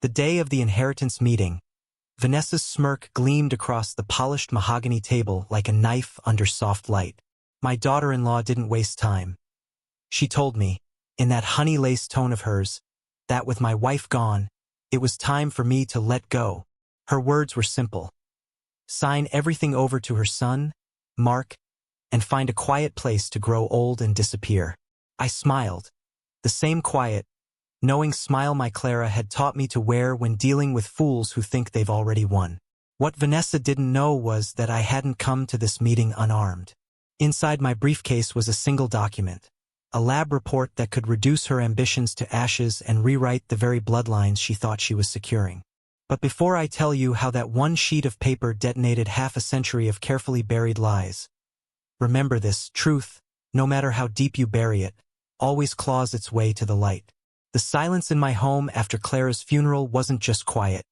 The day of the inheritance meeting, Vanessa's smirk gleamed across the polished mahogany table like a knife under soft light. My daughter-in-law didn't waste time. She told me, in that honey-laced tone of hers, that with my wife gone, it was time for me to let go. Her words were simple. Sign everything over to her son, Mark, and find a quiet place to grow old and disappear. I smiled. The same quiet, knowing smile my Clara had taught me to wear when dealing with fools who think they've already won. What Vanessa didn't know was that I hadn't come to this meeting unarmed. Inside my briefcase was a single document, a lab report that could reduce her ambitions to ashes and rewrite the very bloodlines she thought she was securing. But before I tell you how that one sheet of paper detonated half a century of carefully buried lies, remember this: truth, no matter how deep you bury it, always claws its way to the light. The silence in my home after Clara's funeral wasn't just quiet.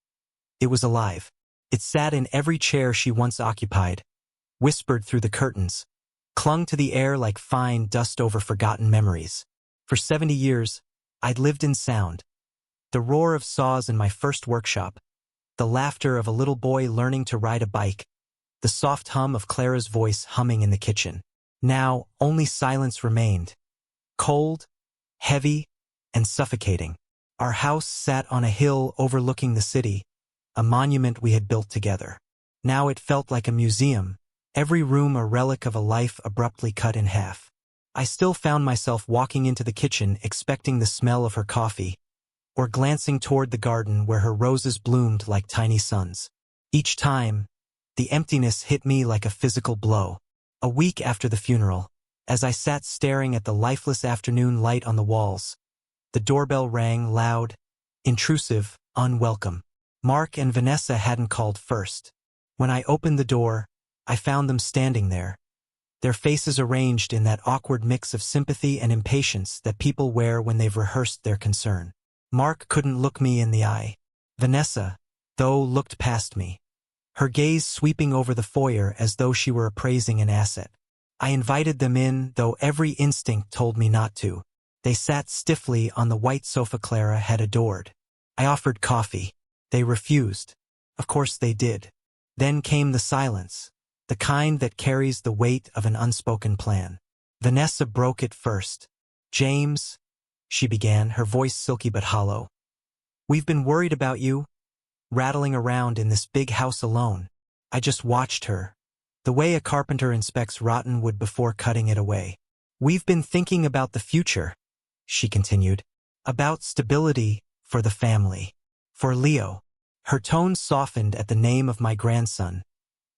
It was alive. It sat in every chair she once occupied, whispered through the curtains, clung to the air like fine dust over forgotten memories. For 70 years, I'd lived in sound. The roar of saws in my first workshop, the laughter of a little boy learning to ride a bike, the soft hum of Clara's voice humming in the kitchen. Now, only silence remained. Cold, heavy, and suffocating. Our house sat on a hill overlooking the city, a monument we had built together. Now it felt like a museum, every room a relic of a life abruptly cut in half. I still found myself walking into the kitchen expecting the smell of her coffee, or glancing toward the garden where her roses bloomed like tiny suns. Each time, the emptiness hit me like a physical blow. A week after the funeral, as I sat staring at the lifeless afternoon light on the walls, the doorbell rang loud, intrusive, unwelcome. Mark and Vanessa hadn't called first. When I opened the door, I found them standing there, their faces arranged in that awkward mix of sympathy and impatience that people wear when they've rehearsed their concern. Mark couldn't look me in the eye. Vanessa, though, looked past me, her gaze sweeping over the foyer as though she were appraising an asset. I invited them in, though every instinct told me not to. They sat stiffly on the white sofa Clara had adored. I offered coffee. They refused. Of course they did. Then came the silence, the kind that carries the weight of an unspoken plan. Vanessa broke it first. "James," she began, her voice silky but hollow, "we've been worried about you, rattling around in this big house alone." I just watched her, the way a carpenter inspects rotten wood before cutting it away. "We've been thinking about the future," she continued, "about stability for the family, for Leo." Her tone softened at the name of my grandson,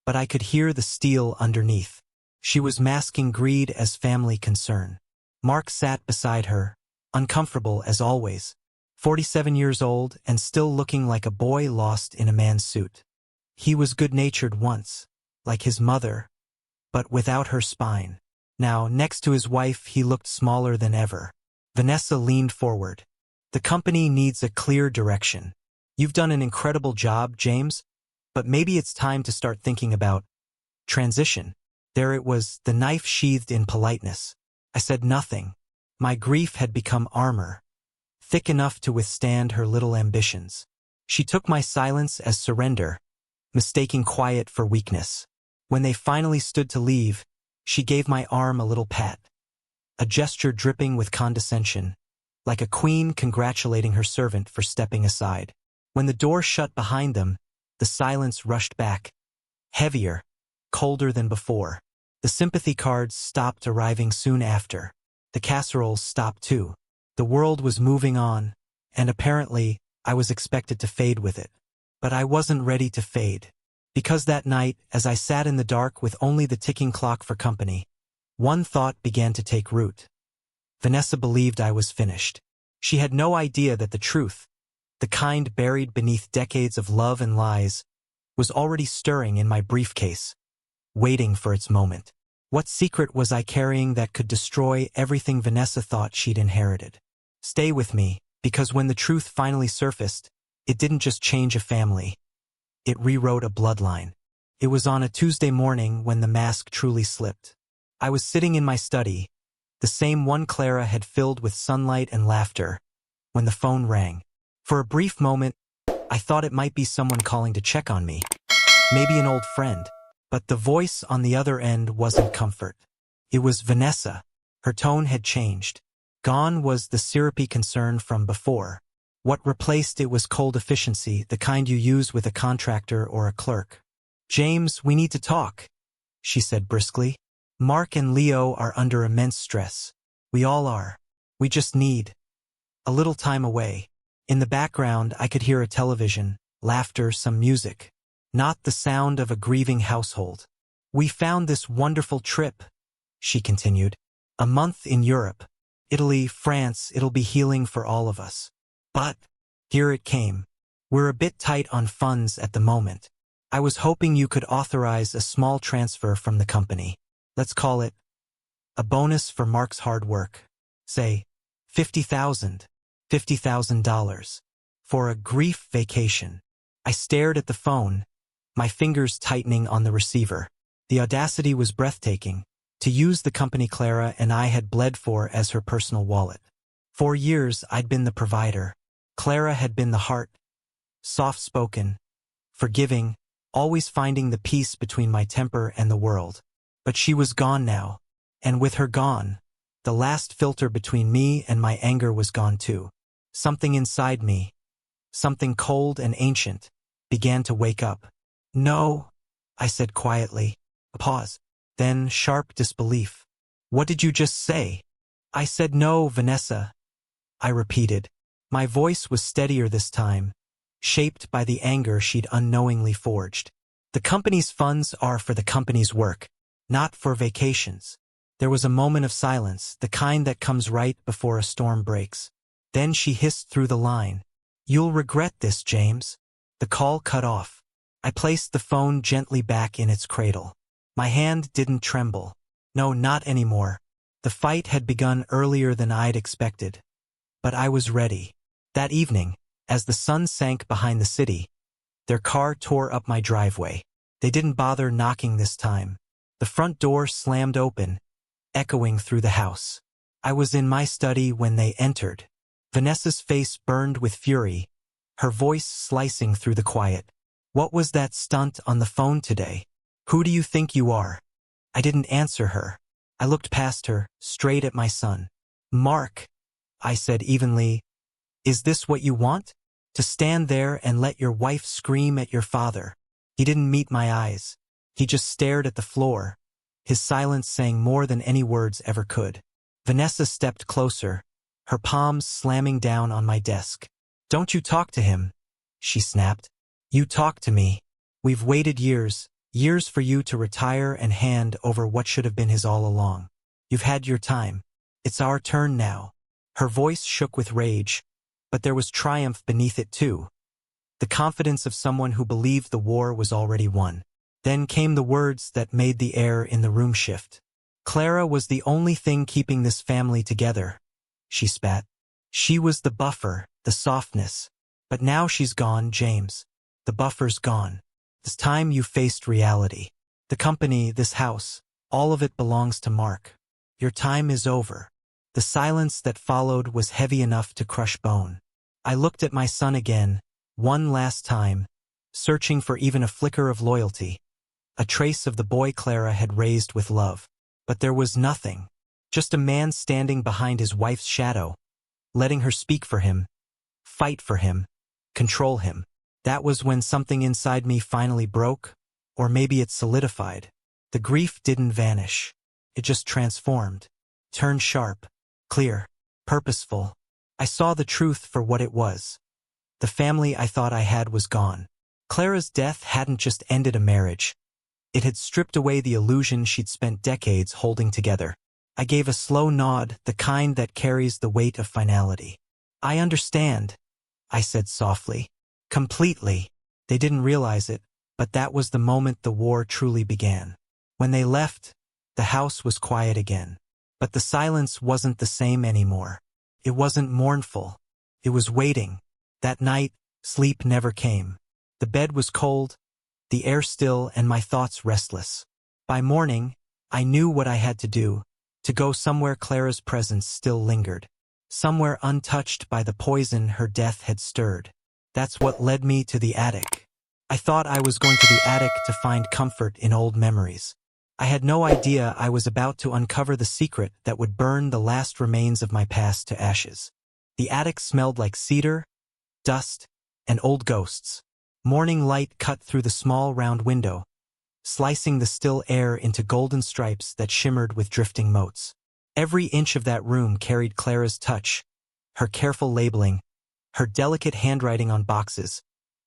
but I could hear the steel underneath. She was masking greed as family concern. Mark sat beside her, uncomfortable as always, 47 years old and still looking like a boy lost in a man's suit. He was good-natured once, like his mother, but without her spine. Now, next to his wife, he looked smaller than ever. Vanessa leaned forward. "The company needs a clear direction. You've done an incredible job, James, but maybe it's time to start thinking about transition." There it was, the knife sheathed in politeness. I said nothing. My grief had become armor, thick enough to withstand her little ambitions. She took my silence as surrender, mistaking quiet for weakness. When they finally stood to leave, she gave my arm a little pat, a gesture dripping with condescension, like a queen congratulating her servant for stepping aside. When the door shut behind them, the silence rushed back, heavier, colder than before. The sympathy cards stopped arriving soon after. The casseroles stopped too. The world was moving on, and apparently, I was expected to fade with it. But I wasn't ready to fade. Because that night, as I sat in the dark with only the ticking clock for company, one thought began to take root. Vanessa believed I was finished. She had no idea that the truth, the kind buried beneath decades of love and lies, was already stirring in my briefcase, waiting for its moment. What secret was I carrying that could destroy everything Vanessa thought she'd inherited? Stay with me, because when the truth finally surfaced, it didn't just change a family. It rewrote a bloodline. It was on a Tuesday morning when the mask truly slipped. I was sitting in my study, the same one Clara had filled with sunlight and laughter, when the phone rang. For a brief moment, I thought it might be someone calling to check on me. Maybe an old friend. But the voice on the other end wasn't comfort. It was Vanessa. Her tone had changed. Gone was the syrupy concern from before. What replaced it was cold efficiency, the kind you use with a contractor or a clerk. "James, we need to talk," she said briskly. "Mark and Leo are under immense stress. We all are. We just need a little time away." In the background, I could hear a television, laughter, some music. Not the sound of a grieving household. "We found this wonderful trip," she continued. "A month in Europe. Italy, France, it'll be healing for all of us. But," here it came, "we're a bit tight on funds at the moment. I was hoping you could authorize a small transfer from the company. Let's call it a bonus for Mark's hard work. Say, $50,000 for a grief vacation." I stared at the phone, my fingers tightening on the receiver. The audacity was breathtaking. To use the company Clara and I had bled for as her personal wallet. For years, I'd been the provider. Clara had been the heart, soft-spoken, forgiving, always finding the peace between my temper and the world. But she was gone now. And with her gone, the last filter between me and my anger was gone too. Something inside me, something cold and ancient, began to wake up. "No," I said quietly. A pause. Then sharp disbelief. "What did you just say?" "I said no, Vanessa," I repeated. My voice was steadier this time, shaped by the anger she'd unknowingly forged. "The company's funds are for the company's work, not for vacations." There was a moment of silence, the kind that comes right before a storm breaks. Then she hissed through the line. "You'll regret this, James." The call cut off. I placed the phone gently back in its cradle. My hand didn't tremble. No, not anymore. The fight had begun earlier than I'd expected. But I was ready. That evening, as the sun sank behind the city, their car tore up my driveway. They didn't bother knocking this time. The front door slammed open, echoing through the house. I was in my study when they entered. Vanessa's face burned with fury, her voice slicing through the quiet. "What was that stunt on the phone today? Who do you think you are?" I didn't answer her. I looked past her, straight at my son. "Mark," I said evenly, "is this what you want? To stand there and let your wife scream at your father?" He didn't meet my eyes. He just stared at the floor, his silence saying more than any words ever could. Vanessa stepped closer, her palms slamming down on my desk. "Don't you talk to him," she snapped. "You talk to me. We've waited years for you to retire and hand over what should have been his all along. You've had your time. It's our turn now." Her voice shook with rage, but there was triumph beneath it too. The confidence of someone who believed the war was already won. Then came the words that made the air in the room shift. "Clara was the only thing keeping this family together," she spat. "She was the buffer, the softness. But now she's gone, James. The buffer's gone. It's time you faced reality. The company, this house, all of it belongs to Mark. Your time is over." The silence that followed was heavy enough to crush bone. I looked at my son again, one last time, searching for even a flicker of loyalty, a trace of the boy Clara had raised with love. But there was nothing. Just a man standing behind his wife's shadow, letting her speak for him, fight for him, control him. That was when something inside me finally broke, or maybe it solidified. The grief didn't vanish. It just transformed, turned sharp, clear, purposeful. I saw the truth for what it was. The family I thought I had was gone. Clara's death hadn't just ended a marriage. It had stripped away the illusion she'd spent decades holding together. I gave a slow nod, the kind that carries the weight of finality. "I understand," I said softly. "Completely." They didn't realize it, but that was the moment the war truly began. When they left, the house was quiet again. But the silence wasn't the same anymore. It wasn't mournful. It was waiting. That night, sleep never came. The bed was cold, the air still, and my thoughts restless. By morning, I knew what I had to do, to go somewhere Clara's presence still lingered, somewhere untouched by the poison her death had stirred. That's what led me to the attic. I thought I was going to the attic to find comfort in old memories. I had no idea I was about to uncover the secret that would burn the last remains of my past to ashes. The attic smelled like cedar, dust, and old ghosts. Morning light cut through the small round window, slicing the still air into golden stripes that shimmered with drifting motes. Every inch of that room carried Clara's touch, her careful labeling, her delicate handwriting on boxes,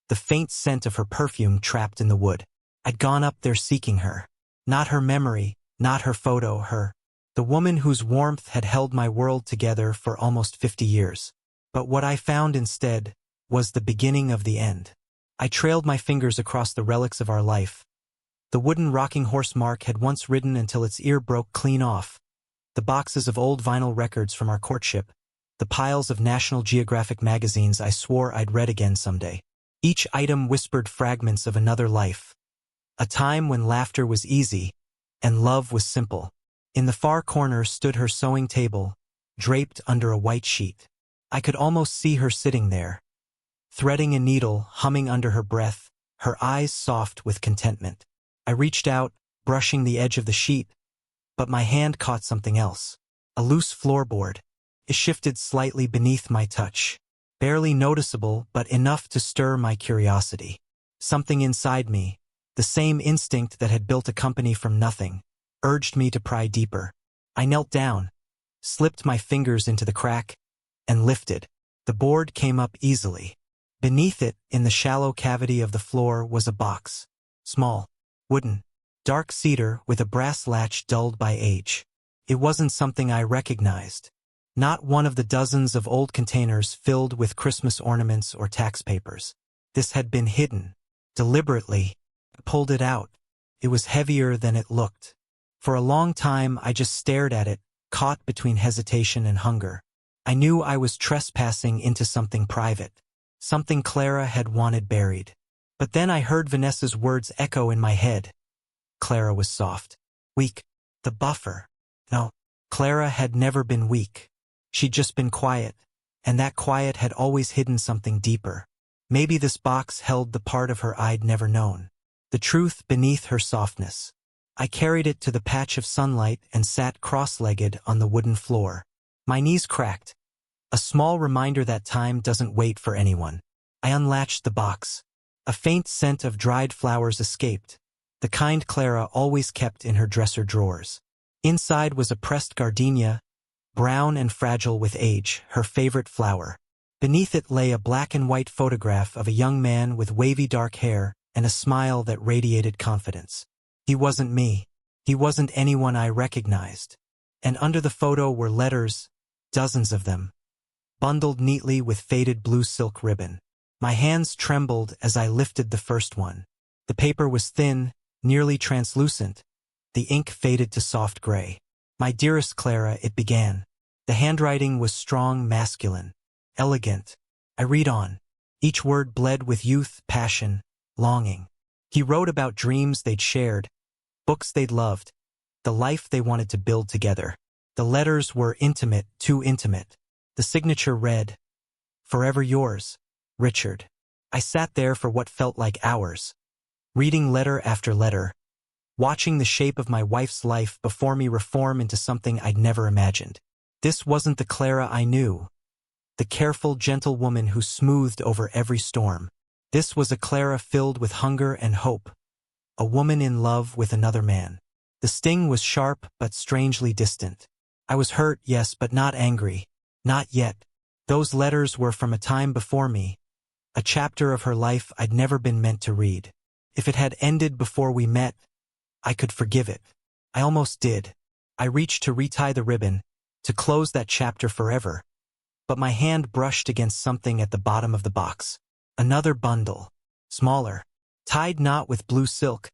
the faint scent of her perfume trapped in the wood. I'd gone up there seeking her. Not her memory, not her photo, the woman whose warmth had held my world together for almost 50 years. But what I found instead was the beginning of the end. I trailed my fingers across the relics of our life. The wooden rocking horse Mark had once ridden until its ear broke clean off, the boxes of old vinyl records from our courtship, the piles of National Geographic magazines I swore I'd read again someday. Each item whispered fragments of another life. A time when laughter was easy, and love was simple. In the far corner stood her sewing table, draped under a white sheet. I could almost see her sitting there, threading a needle, humming under her breath, her eyes soft with contentment. I reached out, brushing the edge of the sheet, but my hand caught something else. A loose floorboard. It shifted slightly beneath my touch. Barely noticeable, but enough to stir my curiosity. Something inside me, the same instinct that had built a company from nothing, urged me to pry deeper. I knelt down, slipped my fingers into the crack, and lifted. The board came up easily. Beneath it, in the shallow cavity of the floor, was a box. Small, wooden, dark cedar with a brass latch dulled by age. It wasn't something I recognized. Not one of the dozens of old containers filled with Christmas ornaments or tax papers. This had been hidden. Deliberately, I pulled it out. It was heavier than it looked. For a long time I just stared at it, caught between hesitation and hunger. I knew I was trespassing into something private, something Clara had wanted buried. But then I heard Vanessa's words echo in my head. Clara was soft. Weak. The buffer. No, Clara had never been weak. She'd just been quiet, and that quiet had always hidden something deeper. Maybe this box held the part of her I'd never known. The truth beneath her softness. I carried it to the patch of sunlight and sat cross-legged on the wooden floor. My knees cracked. A small reminder that time doesn't wait for anyone. I unlatched the box. A faint scent of dried flowers escaped, the kind Clara always kept in her dresser drawers. Inside was a pressed gardenia, brown and fragile with age, her favorite flower. Beneath it lay a black and white photograph of a young man with wavy dark hair and a smile that radiated confidence. He wasn't me. He wasn't anyone I recognized. And under the photo were letters, dozens of them, bundled neatly with faded blue silk ribbon. My hands trembled as I lifted the first one. The paper was thin, nearly translucent. The ink faded to soft gray. My dearest Clara, it began. The handwriting was strong, masculine, elegant. I read on. Each word bled with youth, passion, longing. He wrote about dreams they'd shared, books they'd loved, the life they wanted to build together. The letters were intimate, too intimate. The signature read, "Forever yours, Richard." I sat there for what felt like hours, reading letter after letter, watching the shape of my wife's life before me reform into something I'd never imagined. This wasn't the Clara I knew, the careful, gentle woman who smoothed over every storm. This was a Clara filled with hunger and hope, a woman in love with another man. The sting was sharp but strangely distant. I was hurt, yes, but not angry. Not yet. Those letters were from a time before me, a chapter of her life I'd never been meant to read. If it had ended before we met, I could forgive it. I almost did. I reached to retie the ribbon, to close that chapter forever. But my hand brushed against something at the bottom of the box. Another bundle. Smaller. Tied not with blue silk,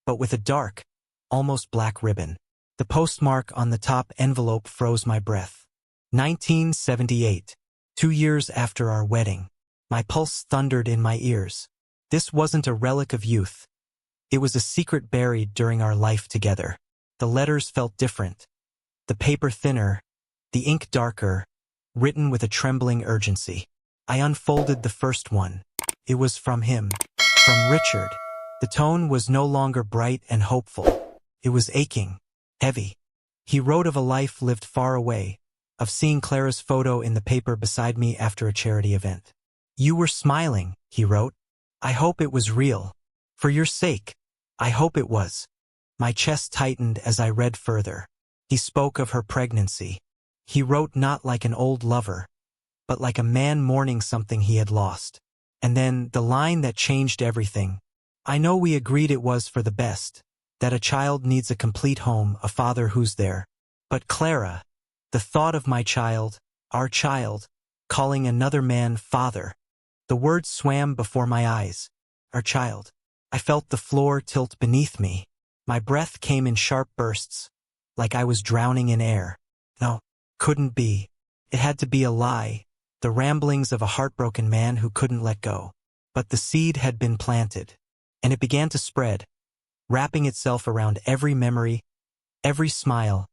but with a dark, almost black ribbon. The postmark on the top envelope froze my breath. 1978. 2 years after our wedding. My pulse thundered in my ears. This wasn't a relic of youth. It was a secret buried during our life together. The letters felt different. The paper thinner, the ink darker, written with a trembling urgency. I unfolded the first one. It was from him. From Richard. The tone was no longer bright and hopeful. It was aching. Heavy. He wrote of a life lived far away, of seeing Clara's photo in the paper beside me after a charity event. You were smiling, he wrote. I hope it was real. For your sake. I hope it was. My chest tightened as I read further. He spoke of her pregnancy. He wrote not like an old lover, but like a man mourning something he had lost. And then, the line that changed everything. I know we agreed it was for the best, that a child needs a complete home, a father who's there. But Clara, the thought of my child, our child, calling another man father. The words swam before my eyes. Our child. I felt the floor tilt beneath me. My breath came in sharp bursts, like I was drowning in air. No, couldn't be. It had to be a lie, the ramblings of a heartbroken man who couldn't let go. But the seed had been planted, and it began to spread, wrapping itself around every memory, every smile,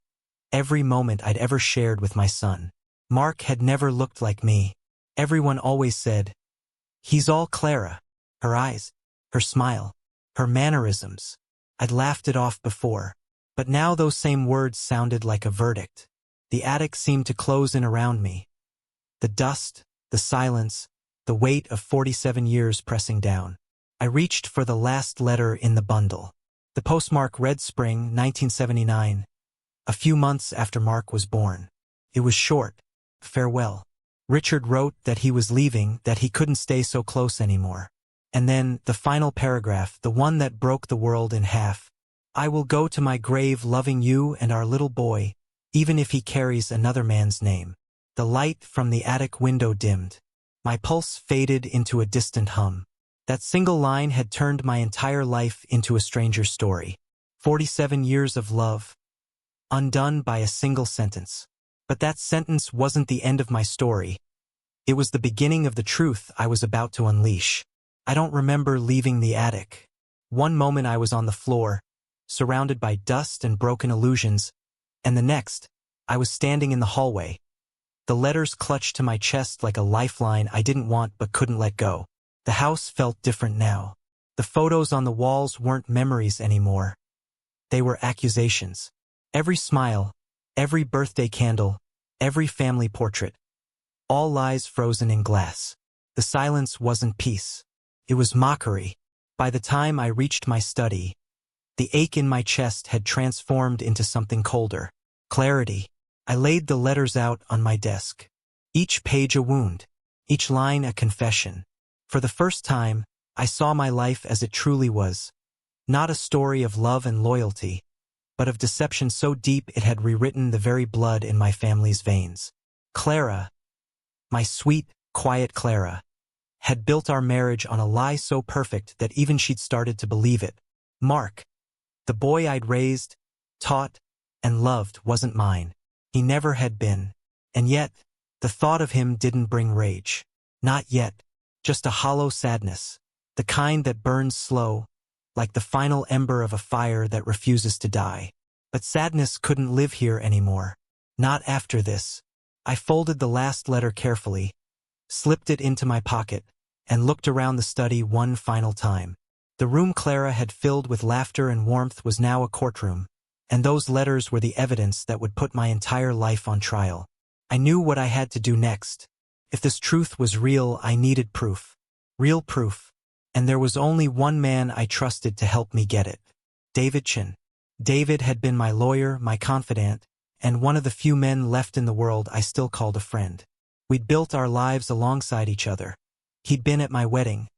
every moment I'd ever shared with my son. Mark had never looked like me. Everyone always said, he's all Clara. Her eyes, her smile, her mannerisms. I'd laughed it off before, but now those same words sounded like a verdict. The attic seemed to close in around me. The dust, the silence, the weight of 47 years pressing down. I reached for the last letter in the bundle. The postmark read Spring, 1979, a few months after Mark was born. It was short. Farewell. Richard wrote that he was leaving, that he couldn't stay so close anymore. And then, the final paragraph, the one that broke the world in half. I will go to my grave loving you and our little boy, even if he carries another man's name. The light from the attic window dimmed. My pulse faded into a distant hum. That single line had turned my entire life into a stranger's story. 47 years of love, undone by a single sentence. But that sentence wasn't the end of my story. It was the beginning of the truth I was about to unleash. I don't remember leaving the attic. One moment I was on the floor, surrounded by dust and broken illusions, and the next, I was standing in the hallway. The letters clutched to my chest like a lifeline I didn't want but couldn't let go. The house felt different now. The photos on the walls weren't memories anymore. They were accusations. Every smile, every birthday candle, every family portrait. All lies frozen in glass. The silence wasn't peace. It was mockery. By the time I reached my study, the ache in my chest had transformed into something colder. Clarity. I laid the letters out on my desk. Each page a wound. Each line a confession. For the first time, I saw my life as it truly was. Not a story of love and loyalty, but of deception so deep it had rewritten the very blood in my family's veins. Clara, my sweet, quiet Clara, had built our marriage on a lie so perfect that even she'd started to believe it. Mark, the boy I'd raised, taught, and loved wasn't mine. He never had been. And yet, the thought of him didn't bring rage. Not yet. Just a hollow sadness. The kind that burns slow, like the final ember of a fire that refuses to die. But sadness couldn't live here anymore. Not after this. I folded the last letter carefully, slipped it into my pocket, and looked around the study one final time. The room Clara had filled with laughter and warmth was now a courtroom, and those letters were the evidence that would put my entire life on trial. I knew what I had to do next. If this truth was real, I needed proof. Real proof. And there was only one man I trusted to help me get it. David Chin. David had been my lawyer, my confidant, and one of the few men left in the world I still called a friend. We'd built our lives alongside each other. He'd been at my wedding.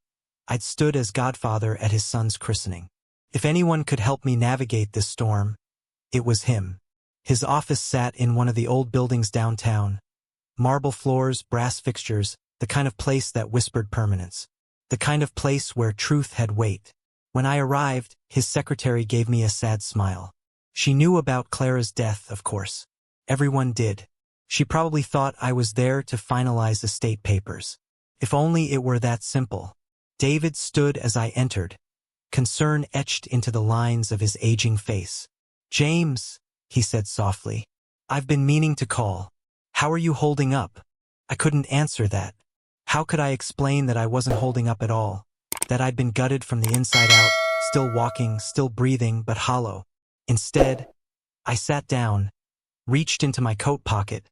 I'd stood as godfather at his son's christening. If anyone could help me navigate this storm, it was him. His office sat in one of the old buildings downtown. Marble floors, brass fixtures, the kind of place that whispered permanence. The kind of place where truth had weight. When I arrived, his secretary gave me a sad smile. She knew about Clara's death, of course. Everyone did. She probably thought I was there to finalize estate papers. If only it were that simple. David stood as I entered, concern etched into the lines of his aging face. "James," he said softly, "I've been meaning to call. How are you holding up?" I couldn't answer that. How could I explain that I wasn't holding up at all? That I'd been gutted from the inside out, still walking, still breathing, but hollow. Instead, I sat down, reached into my coat pocket,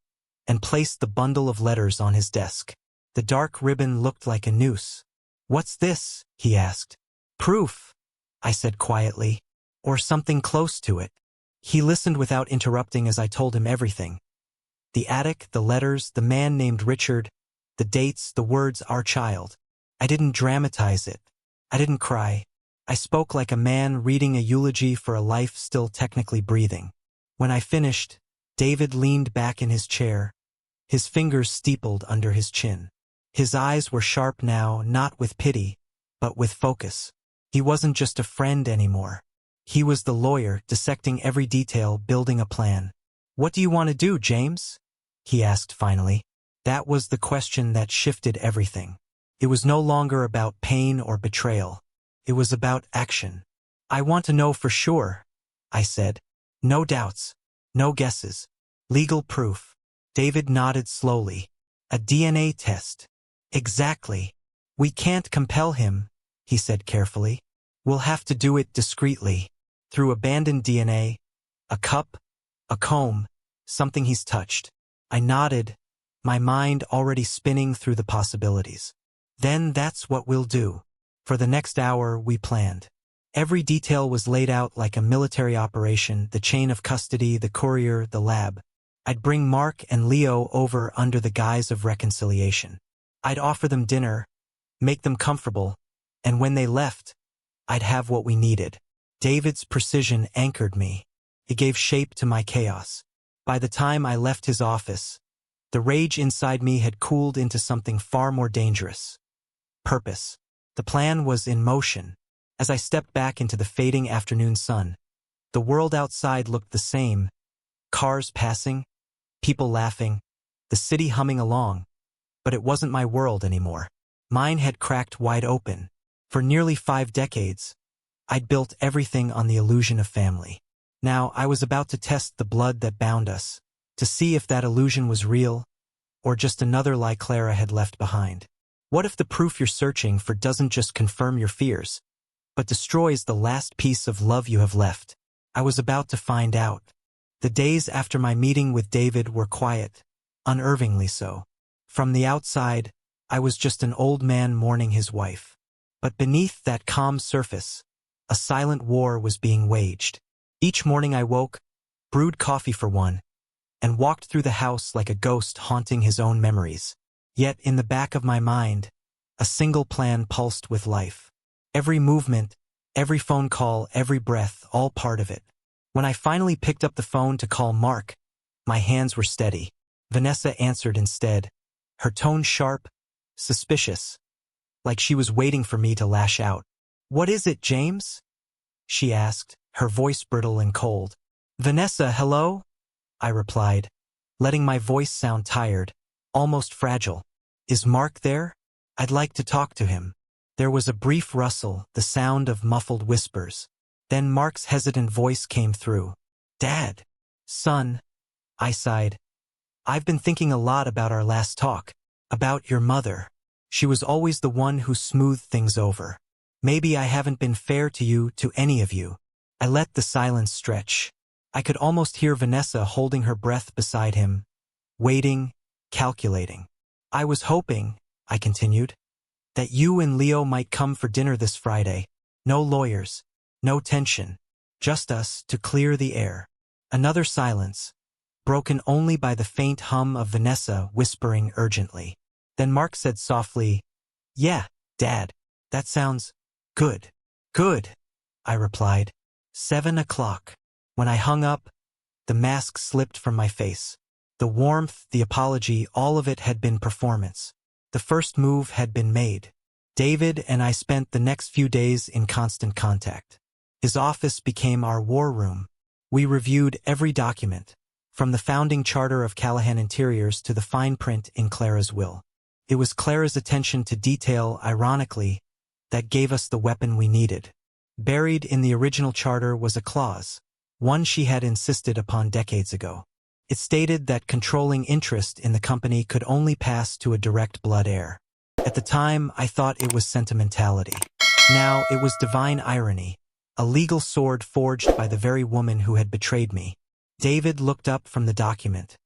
and placed the bundle of letters on his desk. The dark ribbon looked like a noose. "What's this?" he asked. "Proof," I said quietly, "or something close to it." He listened without interrupting as I told him everything. The attic, the letters, the man named Richard, the dates, the words, "our child." I didn't dramatize it. I didn't cry. I spoke like a man reading a eulogy for a life still technically breathing. When I finished, David leaned back in his chair, his fingers steepled under his chin. His eyes were sharp now, not with pity, but with focus. He wasn't just a friend anymore. He was the lawyer, dissecting every detail, building a plan. "What do you want to do, James?" he asked finally. That was the question that shifted everything. It was no longer about pain or betrayal. It was about action. "I want to know for sure," I said. "No doubts. No guesses. Legal proof." David nodded slowly. "A DNA test." "Exactly. We can't compel him," he said carefully. "We'll have to do it discreetly. Through abandoned DNA, a cup, a comb, something he's touched." I nodded, my mind already spinning through the possibilities. "Then that's what we'll do." For the next hour, we planned. Every detail was laid out like a military operation, the chain of custody, the courier, the lab. I'd bring Mark and Leo over under the guise of reconciliation. I'd offer them dinner, make them comfortable, and when they left, I'd have what we needed. David's precision anchored me. It gave shape to my chaos. By the time I left his office, the rage inside me had cooled into something far more dangerous. Purpose. The plan was in motion. As I stepped back into the fading afternoon sun, the world outside looked the same. Cars passing, people laughing, the city humming along. But it wasn't my world anymore. Mine had cracked wide open. For nearly 5 decades, I'd built everything on the illusion of family. Now I was about to test the blood that bound us, to see if that illusion was real, or just another lie Clara had left behind. What if the proof you're searching for doesn't just confirm your fears, but destroys the last piece of love you have left? I was about to find out. The days after my meeting with David were quiet, unnervingly so. From the outside, I was just an old man mourning his wife. But beneath that calm surface, a silent war was being waged. Each morning I woke, brewed coffee for one, and walked through the house like a ghost haunting his own memories. Yet in the back of my mind, a single plan pulsed with life. Every movement, every phone call, every breath, all part of it. When I finally picked up the phone to call Mark, my hands were steady. Vanessa answered instead, her tone sharp, suspicious, like she was waiting for me to lash out. "What is it, James?" she asked, her voice brittle and cold. "Vanessa, hello?" I replied, letting my voice sound tired, almost fragile. "Is Mark there? I'd like to talk to him." There was a brief rustle, the sound of muffled whispers. Then Mark's hesitant voice came through. "Dad." "Son," I sighed. "I've been thinking a lot about our last talk. About your mother. She was always the one who smoothed things over. Maybe I haven't been fair to you, to any of you." I let the silence stretch. I could almost hear Vanessa holding her breath beside him, waiting, calculating. "I was hoping," I continued, "that you and Leo might come for dinner this Friday. No lawyers, no tension, just us to clear the air." Another silence, broken only by the faint hum of Vanessa whispering urgently. Then Mark said softly, "Yeah, Dad, that sounds good." "Good," I replied. 7 o'clock. When I hung up, the mask slipped from my face. The warmth, the apology, all of it had been performance. The first move had been made. David and I spent the next few days in constant contact. His office became our war room. We reviewed every document, from the founding charter of Callahan Interiors to the fine print in Clara's will. It was Clara's attention to detail, ironically, that gave us the weapon we needed. Buried in the original charter was a clause, one she had insisted upon decades ago. It stated that controlling interest in the company could only pass to a direct blood heir. At the time, I thought it was sentimentality. Now, it was divine irony, a legal sword forged by the very woman who had betrayed me. David looked up from the document.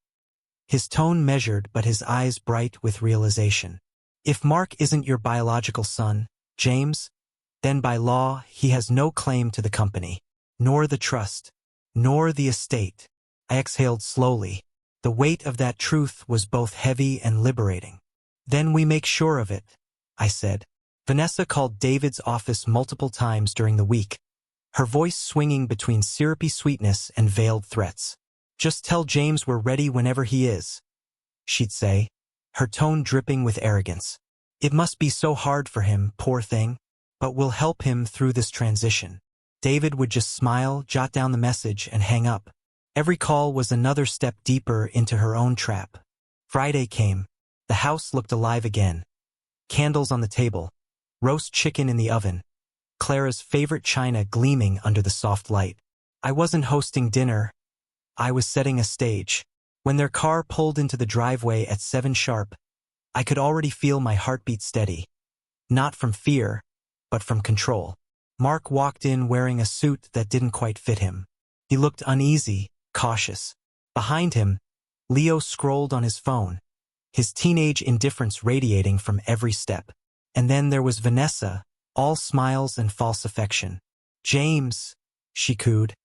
His tone measured but his eyes bright with realization. If Mark isn't your biological son, James, then by law he has no claim to the company, nor the trust, nor the estate. I exhaled slowly. The weight of that truth was both heavy and liberating. Then we make sure of it, I said. Vanessa called David's office multiple times during the week, her voice swinging between syrupy sweetness and veiled threats. Just tell James we're ready whenever he is, she'd say, her tone dripping with arrogance. It must be so hard for him, poor thing, but we'll help him through this transition. David would just smile, jot down the message, and hang up. Every call was another step deeper into her own trap. Friday came. The house looked alive again. Candles on the table, roast chicken in the oven, Clara's favorite china gleaming under the soft light. I wasn't hosting dinner. I was setting a stage. When their car pulled into the driveway at 7 sharp, I could already feel my heartbeat steady. Not from fear, but from control. Mark walked in wearing a suit that didn't quite fit him. He looked uneasy, cautious. Behind him, Leo scrolled on his phone, his teenage indifference radiating from every step. And then there was Vanessa, all smiles and false affection. James, she cooed.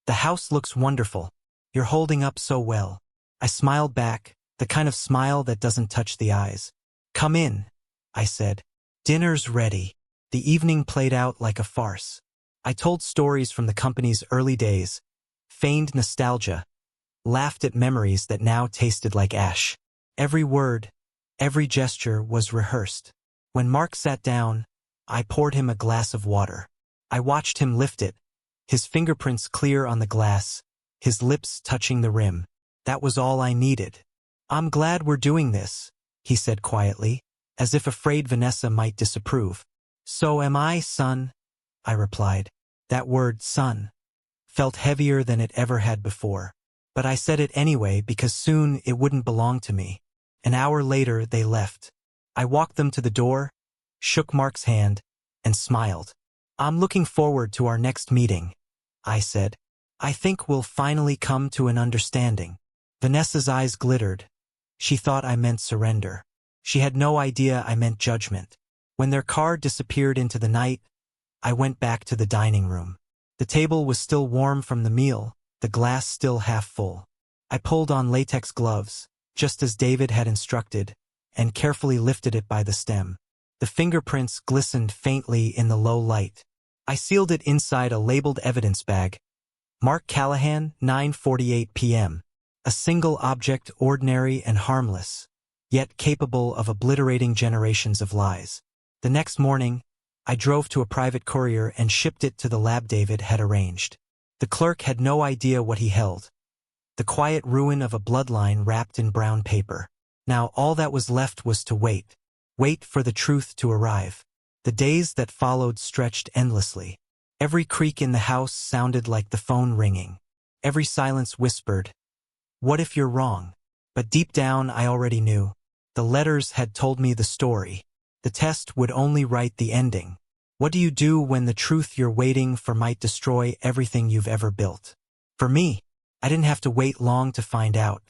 The house looks wonderful. You're holding up so well. I smiled back, the kind of smile that doesn't touch the eyes. Come in, I said. Dinner's ready. The evening played out like a farce. I told stories from the company's early days, feigned nostalgia, laughed at memories that now tasted like ash. Every word, every gesture was rehearsed. When Mark sat down, I poured him a glass of water. I watched him lift it, his fingerprints clear on the glass, his lips touching the rim. That was all I needed. I'm glad we're doing this, he said quietly, as if afraid Vanessa might disapprove. So am I, son, I replied. That word, son, felt heavier than it ever had before. But I said it anyway because soon it wouldn't belong to me. An hour later, they left. I walked them to the door, shook Mark's hand, and smiled. I'm looking forward to our next meeting, I said. I think we'll finally come to an understanding. Vanessa's eyes glittered. She thought I meant surrender. She had no idea I meant judgment. When their car disappeared into the night, I went back to the dining room. The table was still warm from the meal, the glass still half full. I pulled on latex gloves, just as David had instructed, and carefully lifted it by the stem. The fingerprints glistened faintly in the low light. I sealed it inside a labeled evidence bag. Mark Callahan, 9:48 p.m. A single object, ordinary and harmless, yet capable of obliterating generations of lies. The next morning, I drove to a private courier and shipped it to the lab David had arranged. The clerk had no idea what he held. The quiet ruin of a bloodline wrapped in brown paper. Now all that was left was to wait. Wait for the truth to arrive. The days that followed stretched endlessly. Every creak in the house sounded like the phone ringing. Every silence whispered, "What if you're wrong?" But deep down I already knew. The letters had told me the story. The test would only write the ending. What do you do when the truth you're waiting for might destroy everything you've ever built? For me, I didn't have to wait long to find out.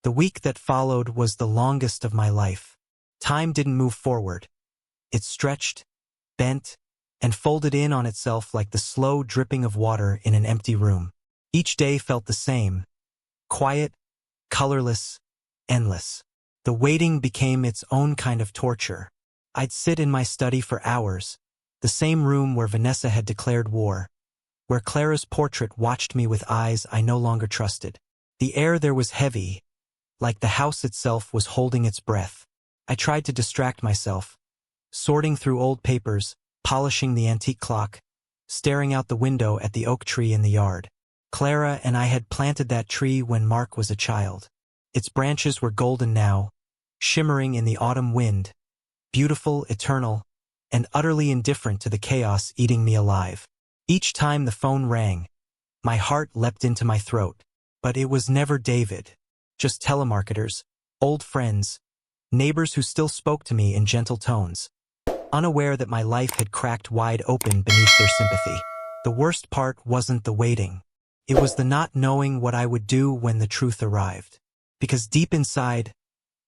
The week that followed was the longest of my life. Time didn't move forward. It stretched, bent, and folded in on itself like the slow dripping of water in an empty room. Each day felt the same. Quiet, colorless, endless. The waiting became its own kind of torture. I'd sit in my study for hours, the same room where Vanessa had declared war, where Clara's portrait watched me with eyes I no longer trusted. The air there was heavy, like the house itself was holding its breath. I tried to distract myself, sorting through old papers, polishing the antique clock, staring out the window at the oak tree in the yard. Clara and I had planted that tree when Mark was a child. Its branches were golden now, shimmering in the autumn wind, beautiful, eternal, and utterly indifferent to the chaos eating me alive. Each time the phone rang, my heart leapt into my throat. But it was never David, just telemarketers, old friends, neighbors who still spoke to me in gentle tones, unaware that my life had cracked wide open beneath their sympathy. The worst part wasn't the waiting. It was the not knowing what I would do when the truth arrived. Because deep inside,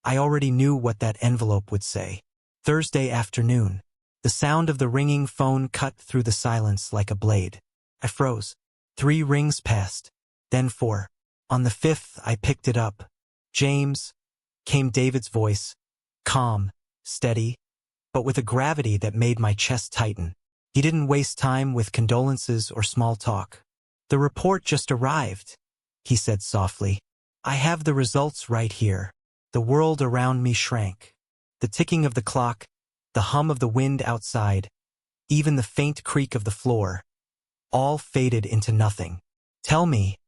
I already knew what that envelope would say. Thursday afternoon. The sound of the ringing phone cut through the silence like a blade. I froze. 3 rings passed. Then 4. On the 5th, I picked it up. "James," came David's voice. Calm, steady, but with a gravity that made my chest tighten. He didn't waste time with condolences or small talk. "The report just arrived," he said softly. "I have the results right here." The world around me shrank. The ticking of the clock, the hum of the wind outside, even the faint creak of the floor, all faded into nothing. "Tell me,"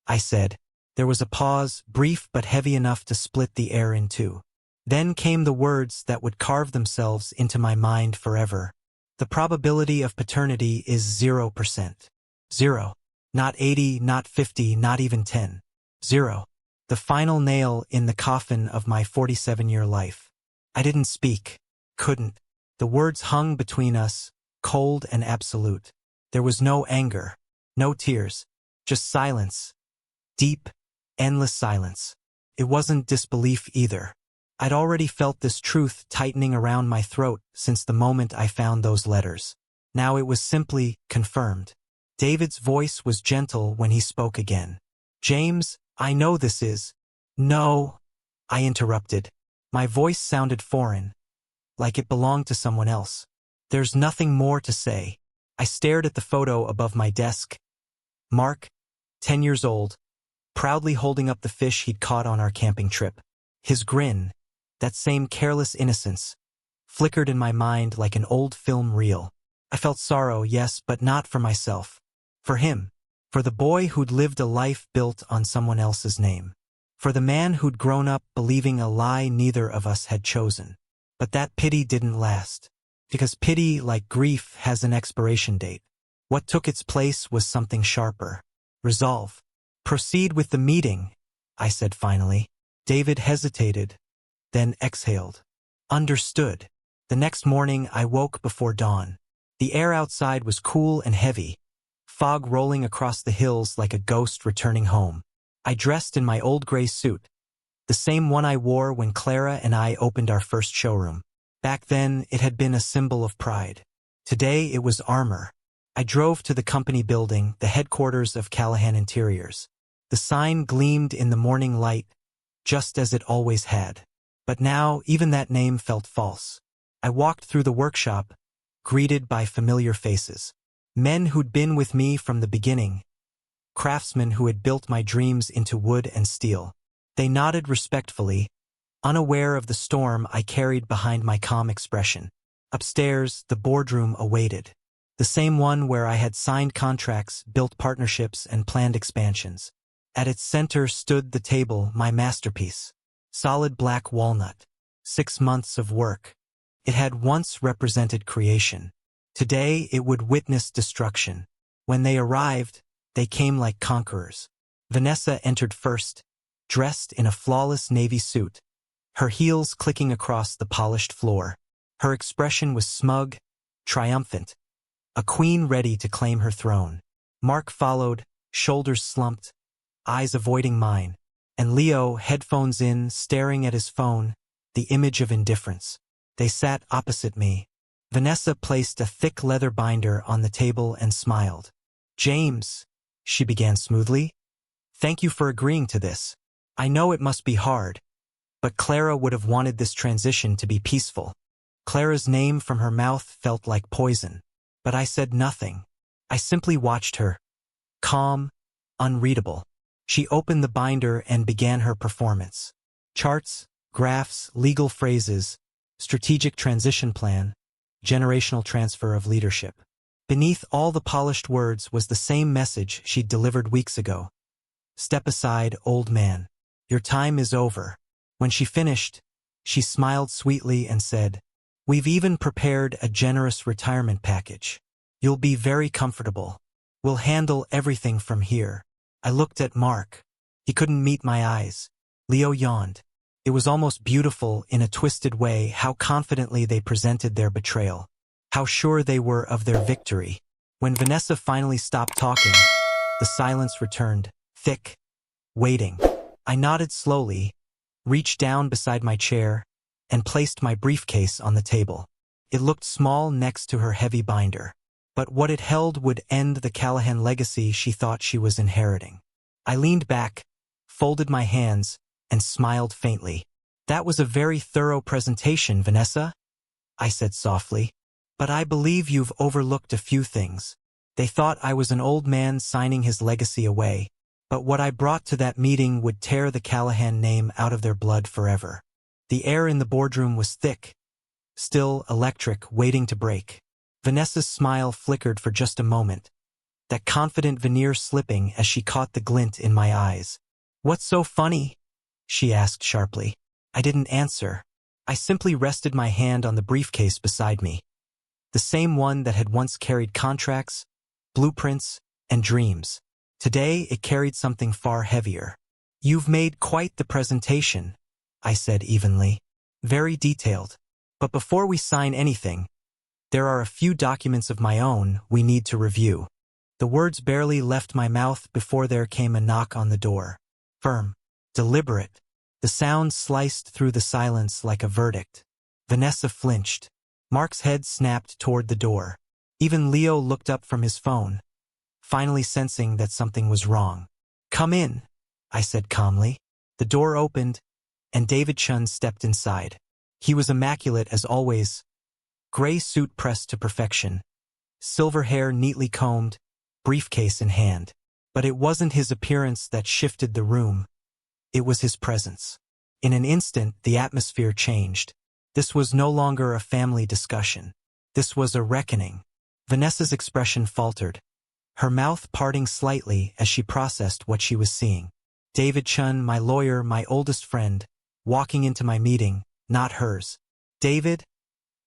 I said. There was a pause, brief but heavy enough to split the air in two. Then came the words that would carve themselves into my mind forever. "The probability of paternity is 0%. 0. Not 80, not 50, not even 10. 0. The final nail in the coffin of my 47-year life." I didn't speak. Couldn't. The words hung between us, cold and absolute. There was no anger, no tears, just silence. Deep, endless silence. It wasn't disbelief either. I'd already felt this truth tightening around my throat since the moment I found those letters. Now it was simply confirmed. David's voice was gentle when he spoke again. "James, I know this is—" "No," I interrupted. My voice sounded foreign, like it belonged to someone else. "There's nothing more to say." I stared at the photo above my desk. Mark, 10 years old, proudly holding up the fish he'd caught on our camping trip. His grin, that same careless innocence, flickered in my mind like an old film reel. I felt sorrow, yes, but not for myself. For him. For the boy who'd lived a life built on someone else's name. For the man who'd grown up believing a lie neither of us had chosen. But that pity didn't last. Because pity, like grief, has an expiration date. What took its place was something sharper. Resolve. "Proceed with the meeting," I said finally. David hesitated, then exhaled. "Understood." The next morning I woke before dawn. The air outside was cool and heavy, fog rolling across the hills like a ghost returning home. I dressed in my old gray suit, the same one I wore when Clara and I opened our first showroom. Back then, it had been a symbol of pride. Today, it was armor. I drove to the company building, the headquarters of Callahan Interiors. The sign gleamed in the morning light, just as it always had. But now, even that name felt false. I walked through the workshop, greeted by familiar faces. Men who'd been with me from the beginning. Craftsmen who had built my dreams into wood and steel. They nodded respectfully, unaware of the storm I carried behind my calm expression. Upstairs, the boardroom awaited. The same one where I had signed contracts, built partnerships, and planned expansions. At its center stood the table, my masterpiece. Solid black walnut. 6 months of work. It had once represented creation. Today, it would witness destruction. When they arrived, they came like conquerors. Vanessa entered first, dressed in a flawless navy suit, her heels clicking across the polished floor. Her expression was smug, triumphant, a queen ready to claim her throne. Mark followed, shoulders slumped, eyes avoiding mine, and Leo, headphones in, staring at his phone, the image of indifference. They sat opposite me. Vanessa placed a thick leather binder on the table and smiled. "James," she began smoothly, "thank you for agreeing to this. I know it must be hard, but Clara would have wanted this transition to be peaceful." Clara's name from her mouth felt like poison, but I said nothing. I simply watched her, calm, unreadable. She opened the binder and began her performance. Charts, graphs, legal phrases, strategic transition plan, generational transfer of leadership. Beneath all the polished words was the same message she'd delivered weeks ago. "Step aside, old man. Your time is over." When she finished, she smiled sweetly and said, "We've even prepared a generous retirement package. You'll be very comfortable. We'll handle everything from here." I looked at Mark. He couldn't meet my eyes. Leo yawned. It was almost beautiful in a twisted way how confidently they presented their betrayal, how sure they were of their victory. When Vanessa finally stopped talking, the silence returned, thick, waiting. I nodded slowly, reached down beside my chair, and placed my briefcase on the table. It looked small next to her heavy binder, but what it held would end the Callahan legacy she thought she was inheriting. I leaned back, folded my hands, and smiled faintly. "That was a very thorough presentation, Vanessa," I said softly. "But I believe you've overlooked a few things. They thought I was an old man signing his legacy away, but what I brought to that meeting would tear the Callahan name out of their blood forever." The air in the boardroom was thick, still electric, waiting to break. Vanessa's smile flickered for just a moment, that confident veneer slipping as she caught the glint in my eyes. "What's so funny?" she asked sharply. I didn't answer. I simply rested my hand on the briefcase beside me, the same one that had once carried contracts, blueprints, and dreams. Today it carried something far heavier. "You've made quite the presentation," I said evenly. "Very detailed. But before we sign anything, there are a few documents of my own we need to review." The words barely left my mouth before there came a knock on the door. Firm, deliberate. The sound sliced through the silence like a verdict. Vanessa flinched. Mark's head snapped toward the door. Even Leo looked up from his phone, finally sensing that something was wrong. "Come in," I said calmly. The door opened, and David Chun stepped inside. He was immaculate as always, gray suit pressed to perfection, silver hair neatly combed, briefcase in hand. But it wasn't his appearance that shifted the room. It was his presence. In an instant, the atmosphere changed. This was no longer a family discussion. This was a reckoning. Vanessa's expression faltered, her mouth parting slightly as she processed what she was seeing. David Chun, my lawyer, my oldest friend, walking into my meeting, not hers. "David?"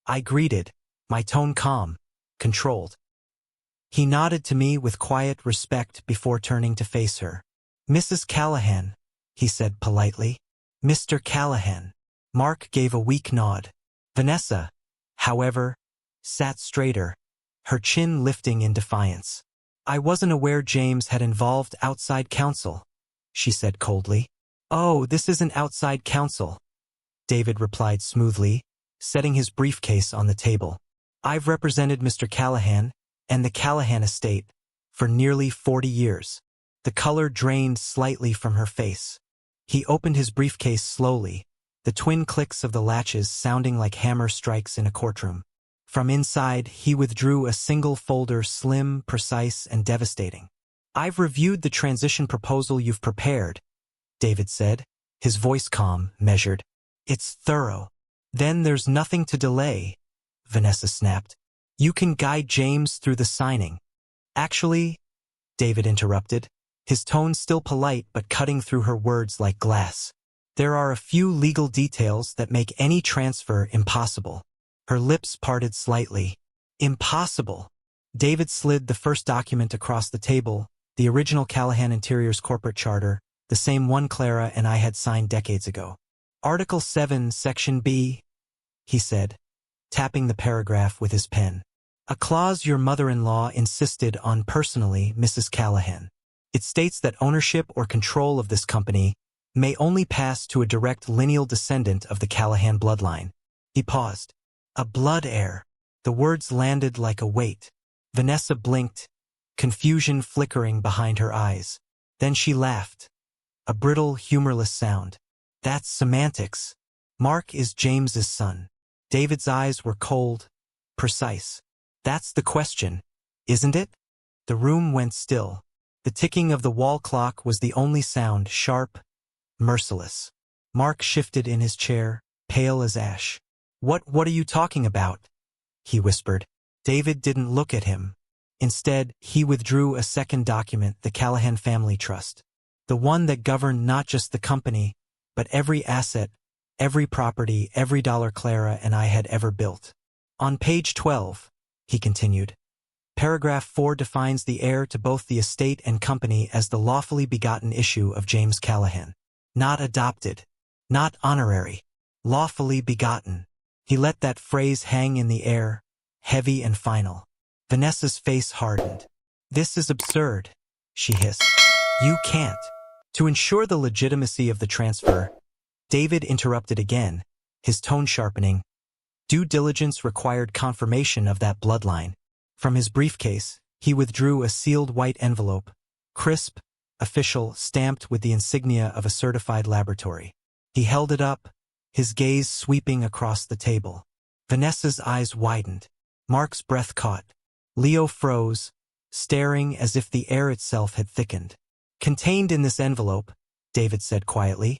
I greeted, my tone calm, controlled. He nodded to me with quiet respect before turning to face her. "Mrs. Callahan," he said politely. "Mr. Callahan." Mark gave a weak nod. Vanessa, however, sat straighter, her chin lifting in defiance. "I wasn't aware James had involved outside counsel," she said coldly. "Oh, this isn't outside counsel," David replied smoothly, setting his briefcase on the table. "I've represented Mr. Callahan and the Callahan estate for nearly 40 years. The color drained slightly from her face. He opened his briefcase slowly, the twin clicks of the latches sounding like hammer strikes in a courtroom. From inside, he withdrew a single folder, slim, precise, and devastating. "I've reviewed the transition proposal you've prepared," David said, his voice calm, measured. "It's thorough." "Then there's nothing to delay," Vanessa snapped. "You can guide James through the signing." "Actually," David interrupted, his tone still polite but cutting through her words like glass, "there are a few legal details that make any transfer impossible." Her lips parted slightly. "Impossible." David slid the first document across the table, the original Callahan Interiors corporate charter, the same one Clara and I had signed decades ago. "Article 7, Section B," he said, tapping the paragraph with his pen. "A clause your mother-in-law insisted on personally, Mrs. Callahan. It states that ownership or control of this company may only pass to a direct lineal descendant of the Callahan bloodline." He paused. "A blood heir." The words landed like a weight. Vanessa blinked, confusion flickering behind her eyes. Then she laughed, a brittle, humorless sound. "That's semantics. Mark is James's son." David's eyes were cold, precise. "That's the question, isn't it?" The room went still. The ticking of the wall clock was the only sound, sharp, merciless. Mark shifted in his chair, pale as ash. What are you talking about?" he whispered. David didn't look at him. Instead, he withdrew a second document, the Callahan Family Trust. The one that governed not just the company, but every asset, every property, every dollar Clara and I had ever built. "On page 12, he continued, paragraph 4 defines the heir to both the estate and company as the lawfully begotten issue of James Callahan. Not adopted. not honorary. Lawfully begotten. He let that phrase hang in the air, heavy and final. Vanessa's face hardened. This is absurd, she hissed. You can't. To ensure the legitimacy of the transfer, David interrupted again, his tone sharpening. Due diligence required confirmation of that bloodline. From his briefcase, he withdrew a sealed white envelope, crisp, official, stamped with the insignia of a certified laboratory. He held it up, his gaze sweeping across the table. Vanessa's eyes widened. Mark's breath caught. Leo froze, staring as if the air itself had thickened. Contained in this envelope, David said quietly,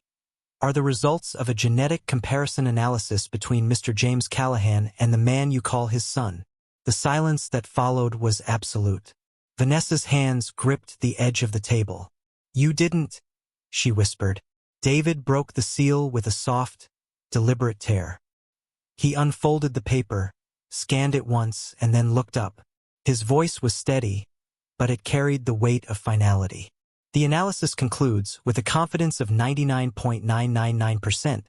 are the results of a genetic comparison analysis between Mr. James Callahan and the man you call his son. The silence that followed was absolute. Vanessa's hands gripped the edge of the table. You didn't, she whispered. David broke the seal with a soft, deliberate tear. He unfolded the paper, scanned it once, and then looked up. His voice was steady, but it carried the weight of finality. The analysis concludes, with a confidence of 99.999%,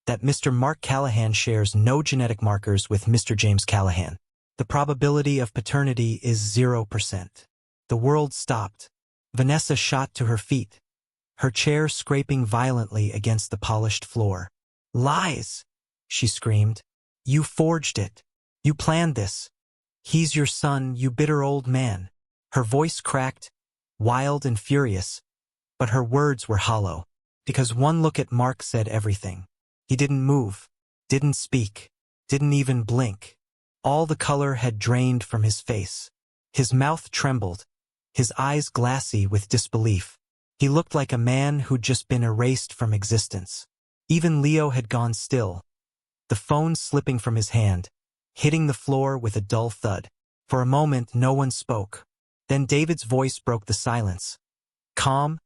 that Mr. Mark Callahan shares no genetic markers with Mr. James Callahan. The probability of paternity is 0%. The world stopped. Vanessa shot to her feet, her chair scraping violently against the polished floor. Lies, she screamed. You forged it. You planned this. He's your son, you bitter old man. Her voice cracked, wild and furious, but her words were hollow, because one look at Mark said everything. He didn't move, didn't speak, didn't even blink. All the color had drained from his face. His mouth trembled, his eyes glassy with disbelief. He looked like a man who'd just been erased from existence. Even Leo had gone still, the phone slipping from his hand, hitting the floor with a dull thud. For a moment, no one spoke. Then David's voice broke the silence. Calm,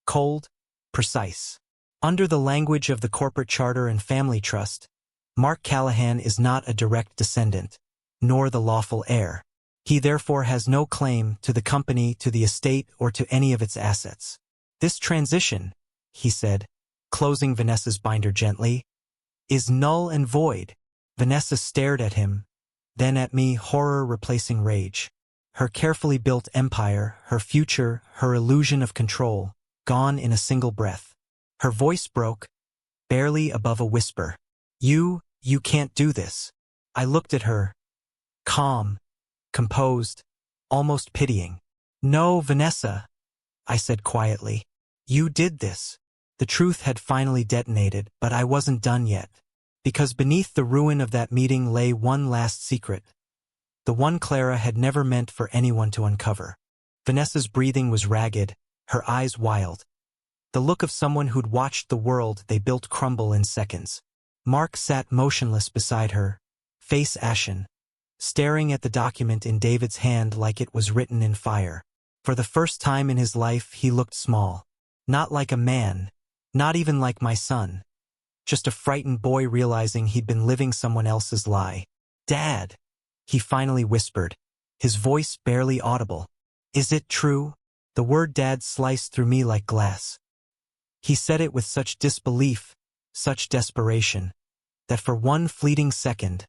cold, precise. Under the language of the corporate charter and family trust, Mark Callahan is not a direct descendant, nor the lawful heir. He therefore has no claim to the company, to the estate, or to any of its assets. This transition, he said, closing Vanessa's binder gently, is null and void. Vanessa stared at him, then at me, horror replacing rage. Her carefully built empire, her future, her illusion of control, gone in a single breath. Her voice broke, barely above a whisper. You can't do this. I looked at her, calm, composed, almost pitying. No, Vanessa, I said quietly. You did this. The truth had finally detonated, but I wasn't done yet. Because beneath the ruin of that meeting lay one last secret. The one Clara had never meant for anyone to uncover. Vanessa's breathing was ragged, her eyes wild. The look of someone who'd watched the world they built crumble in seconds. Mark sat motionless beside her, face ashen, staring at the document in David's hand like it was written in fire. For the first time in his life, he looked small. Not like a man, not even like my son. Just a frightened boy realizing he'd been living someone else's lie. Dad, he finally whispered, his voice barely audible. Is it true? The word Dad sliced through me like glass. He said it with such disbelief, such desperation, that for one fleeting second,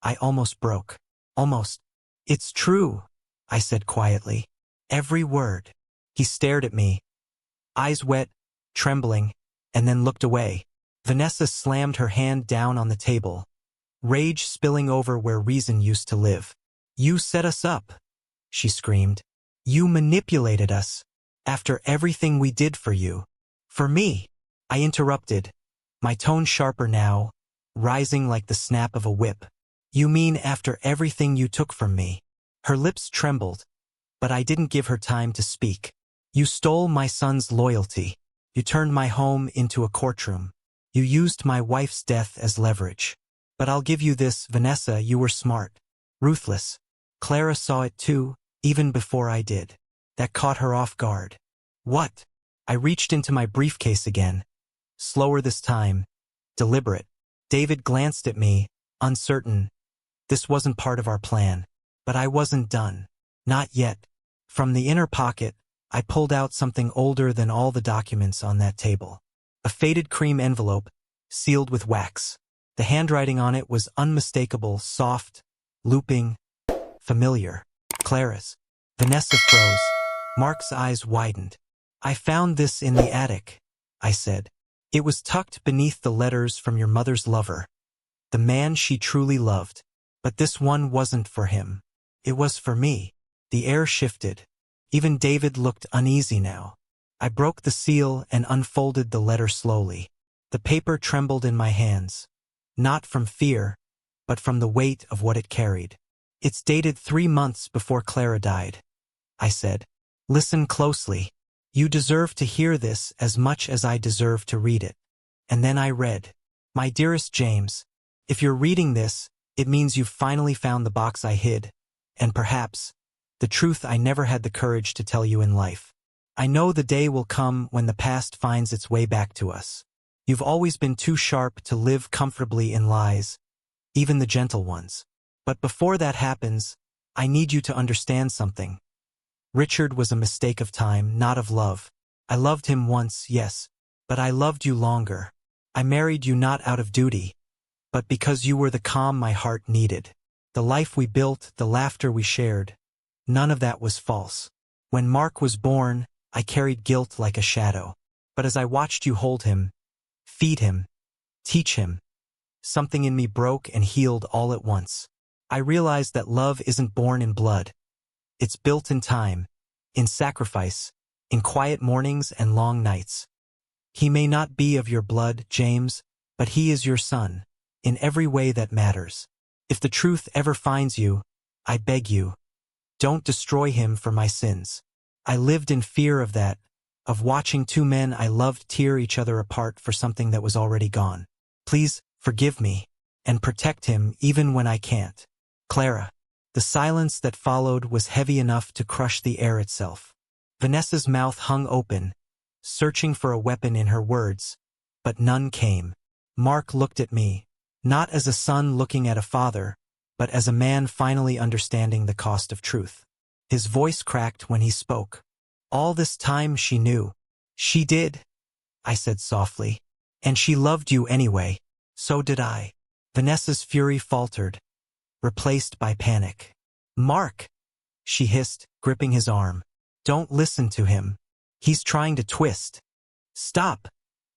I almost broke. Almost. It's true, I said quietly. Every word. He stared at me, eyes wet, trembling, and then looked away. Vanessa slammed her hand down on the table, rage spilling over where reason used to live. You set us up, she screamed. You manipulated us, after everything we did for you. For me, I interrupted, my tone sharper now, rising like the snap of a whip. You mean after everything you took from me? Her lips trembled, but I didn't give her time to speak. You stole my son's loyalty. You turned my home into a courtroom. You used my wife's death as leverage. But I'll give you this, Vanessa, you were smart. Ruthless. Clara saw it too, even before I did. That caught her off guard. What? I reached into my briefcase again. Slower this time. Deliberate. David glanced at me, uncertain. This wasn't part of our plan. But I wasn't done. Not yet. From the inner pocket, I pulled out something older than all the documents on that table. A faded cream envelope, sealed with wax. The handwriting on it was unmistakable, soft, looping, familiar. Clara's. Vanessa froze. Mark's eyes widened. I found this in the attic, I said. It was tucked beneath the letters from your mother's lover, the man she truly loved. But this one wasn't for him. It was for me. The air shifted. Even David looked uneasy now. I broke the seal and unfolded the letter slowly. The paper trembled in my hands. Not from fear, but from the weight of what it carried. It's dated 3 months before Clara died, I said. Listen closely. You deserve to hear this as much as I deserve to read it. And then I read, My dearest James, if you're reading this, it means you've finally found the box I hid, and perhaps, the truth I never had the courage to tell you in life. I know the day will come when the past finds its way back to us. You've always been too sharp to live comfortably in lies, even the gentle ones. But before that happens, I need you to understand something. Richard was a mistake of time, not of love. I loved him once, yes, but I loved you longer. I married you not out of duty, but because you were the calm my heart needed. The life we built, the laughter we shared, none of that was false. When Mark was born, I carried guilt like a shadow. But as I watched you hold him, feed him, teach him, something in me broke and healed all at once. I realized that love isn't born in blood. It's built in time, in sacrifice, in quiet mornings and long nights. He may not be of your blood, James, but he is your son, in every way that matters. If the truth ever finds you, I beg you, don't destroy him for my sins. I lived in fear of that, of watching 2 men I loved tear each other apart for something that was already gone. Please forgive me, and protect him even when I can't. Clara. The silence that followed was heavy enough to crush the air itself. Vanessa's mouth hung open, searching for a weapon in her words, but none came. Mark looked at me, not as a son looking at a father, but as a man finally understanding the cost of truth. His voice cracked when he spoke. All this time she knew. She did, I said softly. And she loved you anyway. So did I. Vanessa's fury faltered, replaced by panic. Mark, she hissed, gripping his arm. Don't listen to him. He's trying to twist. Stop,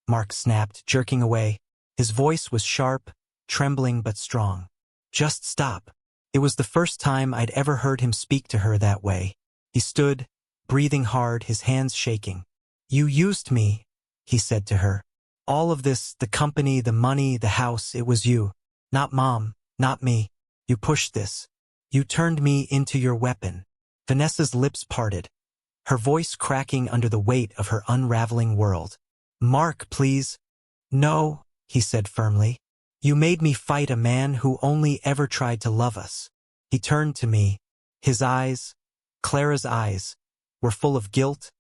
Mark snapped, jerking away. His voice was sharp, trembling but strong. Just stop. It was the first time I'd ever heard him speak to her that way. He stood, breathing hard, his hands shaking. You used me, he said to her. All of this, the company, the money, the house, it was you. Not Mom, not me. You pushed this. You turned me into your weapon. Vanessa's lips parted, her voice cracking under the weight of her unraveling world. Mark, please. No, he said firmly. You made me fight a man who only ever tried to love us. He turned to me. His eyes, Clara's eyes, were full of guilt,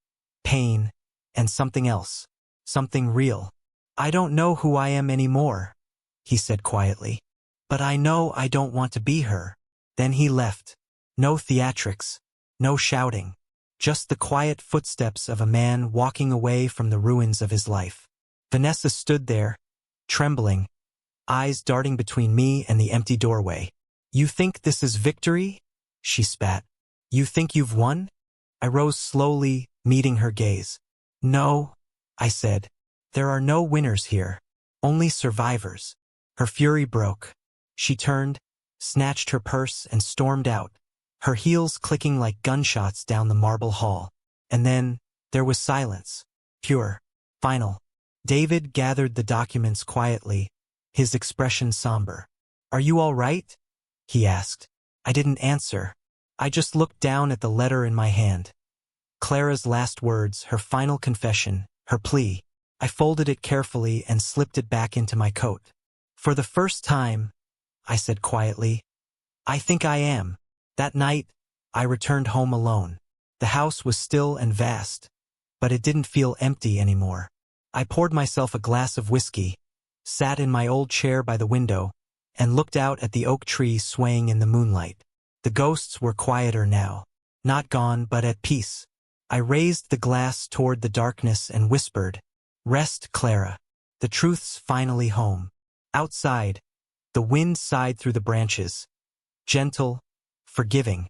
pain, and something else. Something real. I don't know who I am anymore, he said quietly. But I know I don't want to be her. Then he left. No theatrics, no shouting. Just the quiet footsteps of a man walking away from the ruins of his life. Vanessa stood there, trembling, eyes darting between me and the empty doorway. You think this is victory? She spat. You think you've won? I rose slowly, meeting her gaze. No, I said. There are no winners here. Only survivors. Her fury broke. She turned, snatched her purse and stormed out, her heels clicking like gunshots down the marble hall. And then, there was silence. Pure. Final. David gathered the documents quietly, his expression somber. Are you all right? He asked. I didn't answer. I just looked down at the letter in my hand. Clara's last words, her final confession, her plea. I folded it carefully and slipped it back into my coat. For the first time, I said quietly, I think I am. That night, I returned home alone. The house was still and vast, but it didn't feel empty anymore. I poured myself a glass of whiskey, sat in my old chair by the window, and looked out at the oak tree swaying in the moonlight. The ghosts were quieter now, not gone but at peace. I raised the glass toward the darkness and whispered, Rest, Clara. The truth's finally home. Outside, the wind sighed through the branches, gentle, forgiving,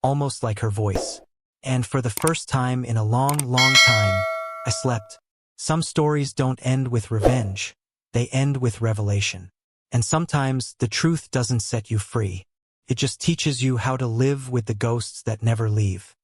almost like her voice. And for the first time in a long, long time, I slept. Some stories don't end with revenge. They end with revelation. And sometimes the truth doesn't set you free. It just teaches you how to live with the ghosts that never leave.